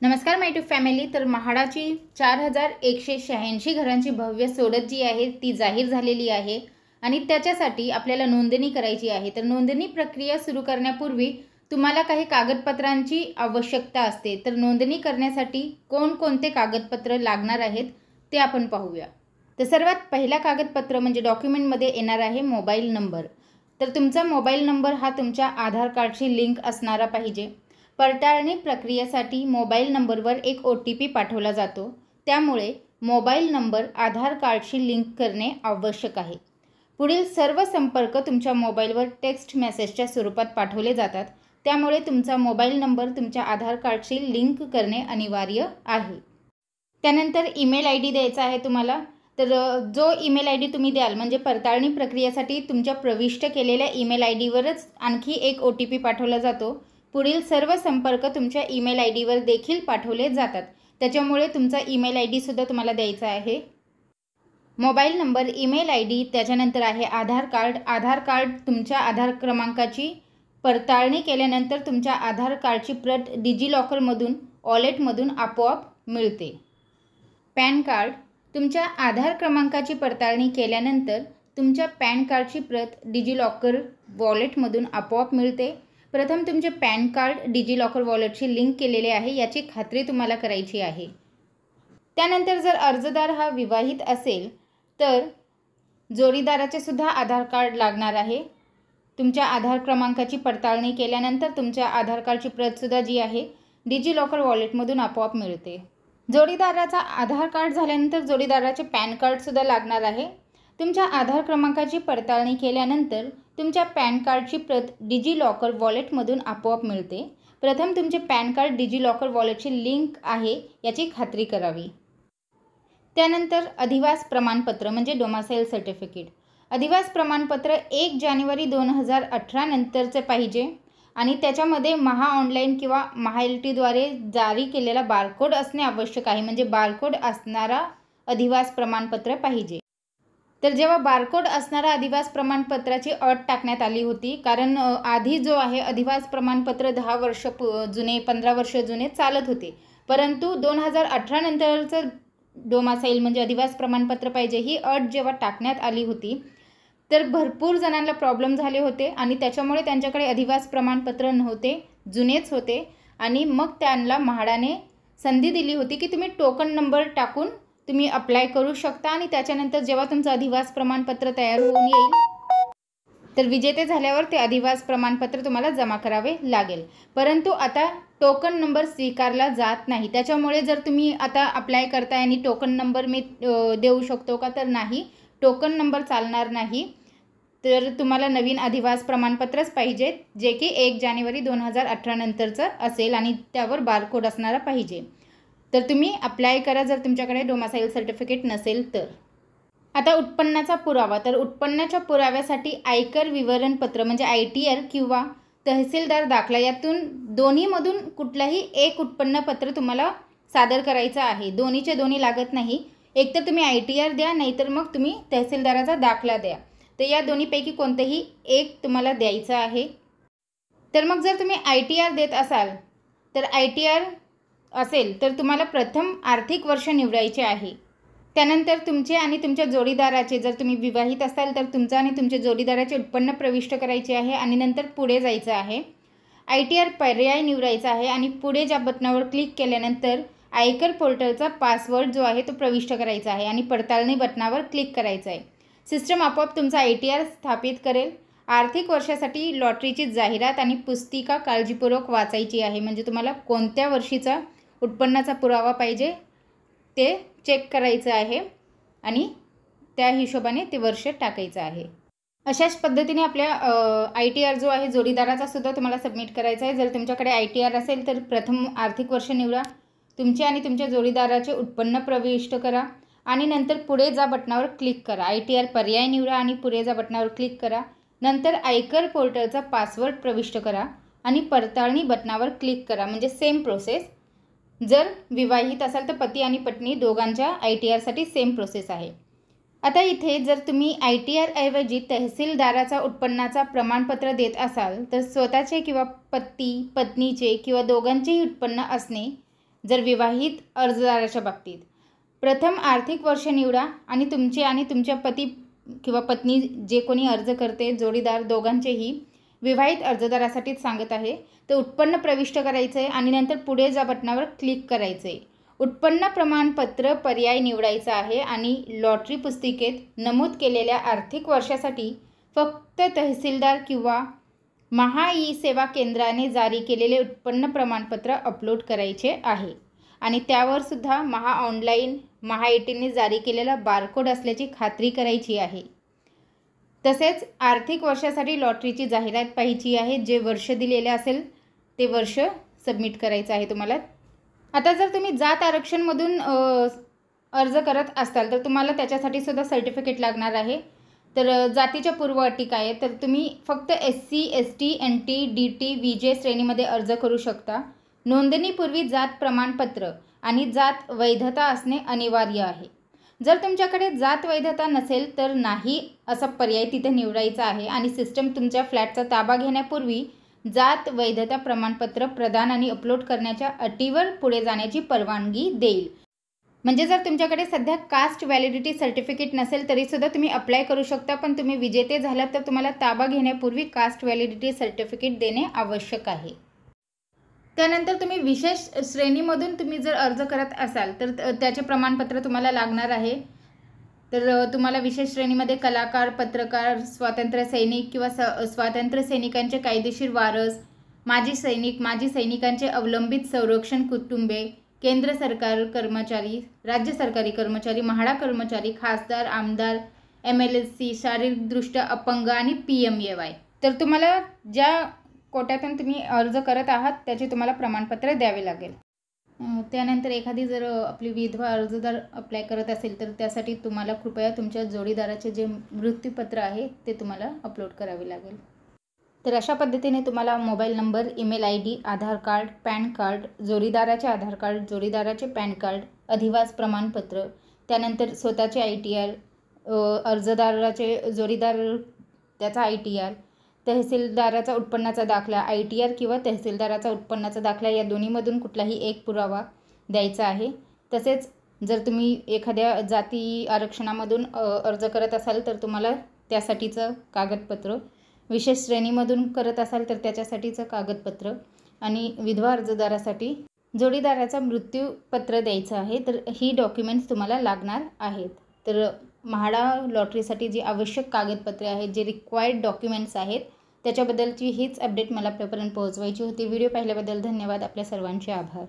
नमस्कार माय to family. तर म्हाडाची 4186 घरांची भव्य सोडत जी आहे ती जाहीर झालेली आहे आणि त्याच्यासाठी आपल्याला नोंदणी करायची आहे। तर नोंदणी प्रक्रिया सुरू करण्यापूर्वी तुम्हाला काही कागदपत्रांची आवश्यकता असते। तर नोंदणी करण्यासाठी कोणकोणते कागदपत्र लागणार आहेत ते आपण पाहूया। तर सर्वात पहिला कागदपत्र म्हणजे डॉक्युमेंटमध्ये येणार आहे मोबाईल नंबर। तर तुमचा मोबाईल नंबर हा तुमच्या आधार कार्डशी लिंक असणारा पाहिजे। पडताळणी प्रक्रियेसाठी मोबाईल नंबरवर एक OTP पाठवला जातो, त्यामुळे मोबाईल नंबर आधार कार्डशी लिंक करणे आवश्यक आहे। पुढील सर्व संपर्क तुमच्या मोबाईलवर टेक्स्ट मेसेजच्या स्वरूपात पाठवले जातात, त्यामुळे तुमचा मोबाईल नंबर तुमच्या आधार कार्डशी लिंक करणे अनिवार्य आहे। त्यानंतर ईमेल ID द्यायचा आहे तुम्हाला। तर जो ईमेल ID तुम्ही द्याल म्हणजे पडताळणी प्रक्रियेसाठी तुमच्या प्रविष्ट केलेल्या ईमेल ID वरच आणखी एक OTP पाठवला जातो। पुढील सर्व संपर्क तुमच्या ईमेल ID वर देखील पाठवले जातात, त्याच्यामुळे तुमचा ईमेल ID सुद्धा तुम्हाला द्यायचा आहे। मोबाईल नंबर, ईमेल ID, त्याच्यानंतर आहे आधार कार्ड। आधार कार्ड तुमच्या आधार क्रमांकाची पडताळणी केल्यानंतर तुमच्या आधार कार्डची प्रत डिजिलॉकरमधून वॉलेटमधून आपोआप मिळते। पॅन कार्ड तुमच्या आधार क्रमांकाची पडताळणी केल्यानंतर तुमच्या पॅन कार्डची प्रत डिजिलॉकर वॉलेटमधून आपोआप मिळते। प्रथम तुमचे पॅन कार्ड डिजिलॉकर वॉलेटशी लिंक केलेले आहे याची खात्री तुम्हाला करायची आहे। त्यानंतर जर अर्जदार हा विवाहित असेल तर जोडीदाराचे सुद्धा आधार कार्ड लागणार आहे। तुमच्या आधार क्रमांकाची पडताळणी केल्यानंतर तुमच्या आधार कार्डची प्रतसुद्धा जी आहे डिजिलॉकर वॉलेटमधून आपोआप मिळते। जोडीदाराचा आधार कार्ड झाल्यानंतर जोडीदाराचे पॅन कार्डसुद्धा लागणार आहे। तुमच्या आधार क्रमांकाची पडताळणी केल्यानंतर तुमच्या पॅन कार्डची प्रत डिजिलॉकर वॉलेटमधून आपोआप मिळते। प्रथम तुमचे पॅन कार्ड डिजिलॉकर वॉलेटची लिंक आहे याची खात्री करावी। त्यानंतर अधिवास प्रमाणपत्र म्हणजे डोमासाईल सर्टिफिकेट। अधिवास प्रमाणपत्र 1 जानेवारी 2018 नंतरचे पाहिजे आणि त्याच्यामध्ये ऑनलाईन किंवा LTद्वारे जारी केलेला बारकोड असणे आवश्यक आहे, म्हणजे बारकोड असणारा अधिवास प्रमाणपत्र पाहिजे। तर जेव्हा बारकोड असणारा अधिवास प्रमाणपत्राची अट टाकण्यात आली होती, कारण आधी जो आहे अधिवास प्रमाणपत्र 10 वर्ष जुने 15 वर्ष जुने चालत होते, परंतु 2018 नंतरचं डोमासाईल म्हणजे अधिवास प्रमाणपत्र पाहिजे ही अट जेव्हा टाकण्यात आली होती तर भरपूर जणांना प्रॉब्लेम झाले होते आणि त्याच्यामुळे त्यांच्याकडे अधिवास प्रमाणपत्र नव्हते, जुनेच होते आणि मग त्यांना म्हाडाने संधी दिली होती की तुम्ही टोकन नंबर टाकून तुम्ही अप्लाय करू शकता आणि त्याच्यानंतर जेव्हा तुमचं अधिवास प्रमाणपत्र तयार होऊन येईल तर विजेते झाल्यावर ते अधिवास प्रमाणपत्र तुम्हाला जमा करावे लागेल। परंतु आता टोकन नंबर स्वीकारला जात नाही, त्याच्यामुळे जर तुम्ही आता अप्लाय करताय आणि टोकन नंबर मी देऊ शकतो का, तर नाही, टोकन नंबर चालणार नाही। तर तुम्हाला नवीन अधिवास प्रमाणपत्रच पाहिजे जे की 1 जानेवारी 2018 नंतरचं असेल आणि त्यावर बारकोड असणारा पाहिजे। तर तुम्ही अप्लाय करा जर तुमच्याकडे डोमासाईल सर्टिफिकेट नसेल तर। आता उत्पन्नाचा पुरावा। तर उत्पन्नाच्या पुराव्यासाठी आयकर विवरणपत्र म्हणजे ITR किंवा तहसीलदार दाखला यातून दोन्हीमधून कुठलाही एक उत्पन्नपत्र तुम्हाला सादर करायचं आहे। दोन्हीचे दोन्ही लागत नाही, एक तर तुम्ही ITR द्या नाहीतर मग तुम्ही तहसीलदाराचा दाखला द्या। तर या दोन्हीपैकी कोणतेही एक तुम्हाला द्यायचं आहे। तर मग जर तुम्ही ITR देत असाल तर ITR असेल तर तुम्हाला प्रथम आर्थिक वर्ष निवडायचे आहे। त्यानंतर तुमचे आणि तुमच्या जोडीदाराचे, जर तुम्ही विवाहित असाल तर तुमचं आणि तुमच्या जोडीदाराचे उत्पन्न प्रविष्ट करायचे आहे आणि नंतर पुढे जायचं आहे। ITR पर्याय निवडायचा आहे आणि पुढे ज्या बटनावर क्लिक केल्यानंतर आयकर पोर्टलचा पासवर्ड जो आहे तो प्रविष्ट करायचा आहे आणि पडताळणी बटनावर क्लिक करायचं आहे। सिस्टम आपोआप तुमचा ITR स्थापित करेल। आर्थिक वर्षासाठी लॉटरीची जाहिरात आणि पुस्तिका काळजीपूर्वक वाचायची आहे, म्हणजे तुम्हाला कोणत्या वर्षीचा उत्पन्नाचा पुरावा पाहिजे ते चेक करायचं आहे आणि त्या हिशोबाने ते वर्ष टाकायचं आहे। अशाच पद्धतीने आपल्या ITR जो आहे जोडीदाराचा सुद्धा तुम्हाला सबमिट करायचा आहे। जर तुमच्याकडे ITR असेल तर प्रथम आर्थिक वर्ष निवडा, तुमचे आणि तुमच्या जोडीदाराचे उत्पन्न प्रविष्ट करा आणि नंतर पुढे जा बटनावर क्लिक करा। ITR पर्याय निवडा आणि पुढे जा बटनावर क्लिक करा। नंतर आयकर पोर्टलचा पासवर्ड प्रविष्ट करा आणि पडताळणी बटनावर क्लिक करा, म्हणजे सेम प्रोसेस। जर विवाहित असाल तर पती आणि पत्नी दोघांच्या ITRसाठी सेम प्रोसेस आहे। आता इथे जर तुम्ही ITR ऐवजी तहसीलदाराचा उत्पन्नाचा प्रमाणपत्र देत असाल तर स्वतःचे किंवा पती पत्नीचे किंवा दोघांचेही उत्पन्न असणे जर विवाहित अर्जदाराच्या बाबतीत प्रथम आर्थिक वर्ष निवडा आणि तुमचे आणि तुमच्या पती किंवा पत्नी जे कोणी अर्ज करते जोडीदार दोघांचेही विवाहित अर्जदारासाठीच सांगत आहे तर उत्पन्न प्रविष्ट करायचं आहे आणि नंतर पुढे जा बटनावर क्लिक करायचं आहे. उत्पन्न प्रमाणपत्र पर्याय निवडायचा आहे आणि लॉटरी पुस्तिकेत नमूद केलेल्या आर्थिक वर्षासाठी फक्त तहसीलदार किंवा महा ई सेवा केंद्राने जारी केलेले उत्पन्न प्रमाणपत्र अपलोड करायचे आहे आणि त्यावर सुद्धा महा ऑनलाईन महा एटीने जारी केलेला बारकोड असल्याची खात्री करायची आहे. तसेच आर्थिक वर्षासाठी लॉटरीची जाहिरात पाहायची आहे. जे वर्ष दिलेले असेल ते वर्ष सबमिट करायचं आहे तुम्हाला. आता जर तुम्ही जात आरक्षणमधून अर्ज करत असाल तर तुम्हाला त्याच्यासाठी सुद्धा सर्टिफिकेट लागणार आहे. तर जातीच्या पूर्व अटी काय आहे तर तुम्ही फक्त SC ST NT DT VJ श्रेणीमध्ये अर्ज करू शकता. नोंदणीपूर्वी जात प्रमाणपत्र आणि जात वैधता असणे अनिवार्य आहे. जर तुमच्याकडे जात वैधता नसेल तर नाही असा पर्याय तिथे निवडायचा आहे आणि सिस्टम तुमच्या फ्लॅटचा ताबा घेण्यापूर्वी जात वैधता प्रमाणपत्र प्रदान आणि अपलोड करण्याच्या अटीवर पुढे जाण्याची परवानगी देईल. म्हणजे जर तुमच्याकडे सध्या कास्ट व्हॅलिडिटी सर्टिफिकेट नसेल तरीसुद्धा तुम्ही अप्लाय करू शकता, पण तुम्ही विजेते झालात तर तुम्हाला ताबा घेण्यापूर्वी कास्ट व्हॅलिडिटी सर्टिफिकेट देणे आवश्यक आहे. त्यानंतर तुम्ही विशेष श्रेणीमधून तुम्ही जर अर्ज करत असाल तर त्याचे प्रमाणपत्र तुम्हाला लागणार आहे. तर तुम्हाला विशेष श्रेणीमध्ये कलाकार, पत्रकार, स्वातंत्र्य सैनिक किंवा स्वातंत्र्य सैनिकांचे कायदेशीर वारस, माजी सैनिक, माजी सैनिकांचे अवलंबित संरक्षण कुटुंबे, केंद्र सरकार कर्मचारी, राज्य सरकारी कर्मचारी, म्हाडा कर्मचारी, खासदार, आमदार, MLC, शारीरिकदृष्ट्या अपंग आणि PMAY. तर तुम्हाला ज्या कोट्यातून तुम्ही अर्ज करत आहात त्याचे तुम्हाला प्रमाणपत्र द्यावे लागेल. त्यानंतर एखादी जर आपली विधवा अर्जदार अप्लाय करत असेल तर त्यासाठी तुम्हाला कृपया तुमच्या जोडीदाराचे जे मृत्यूपत्र आहे ते तुम्हाला अपलोड करावे लागेल. तर अशा पद्धतीने तुम्हाला मोबाईल नंबर, ईमेल ID, आधार कार्ड, पॅन कार्ड, जोडीदाराचे आधार कार्ड, जोडीदाराचे पॅन कार्ड, अधिवास प्रमाणपत्र, त्यानंतर स्वतःचे ITR, अर्जदाराचे जोडीदार त्याचा ITR, तहसीलदाराचा उत्पन्नाचा दाखला, ITR किंवा तहसीलदाराचा उत्पन्नाचा दाखला या दोन्हीमधून कुठलाही एक पुरावा द्यायचा आहे. तसेच जर तुम्ही एखाद्या जाती आरक्षणामधून अर्ज करत असाल तर तुम्हाला त्यासाठीचं कागदपत्र, विशेष श्रेणीमधून करत असाल तर त्याच्यासाठीचं कागदपत्र आणि विधवा अर्जदारासाठी जोडीदाराचा मृत्यूपत्र द्यायचं आहे. तर ही डॉक्युमेंट्स तुम्हाला लागणार आहेत. तर म्हाडा लॉटरीसाठी जी आवश्यक कागदपत्रे आहेत, जे रिक्वायर्ड डॉक्युमेंट्स आहेत त्याच्याबद्दलची हीच अपडेट मला आपल्यापर्यंत पोहोचवायची होती. व्हिडिओ पाहिल्याबद्दल धन्यवाद. आपल्या सर्वांचे आभार.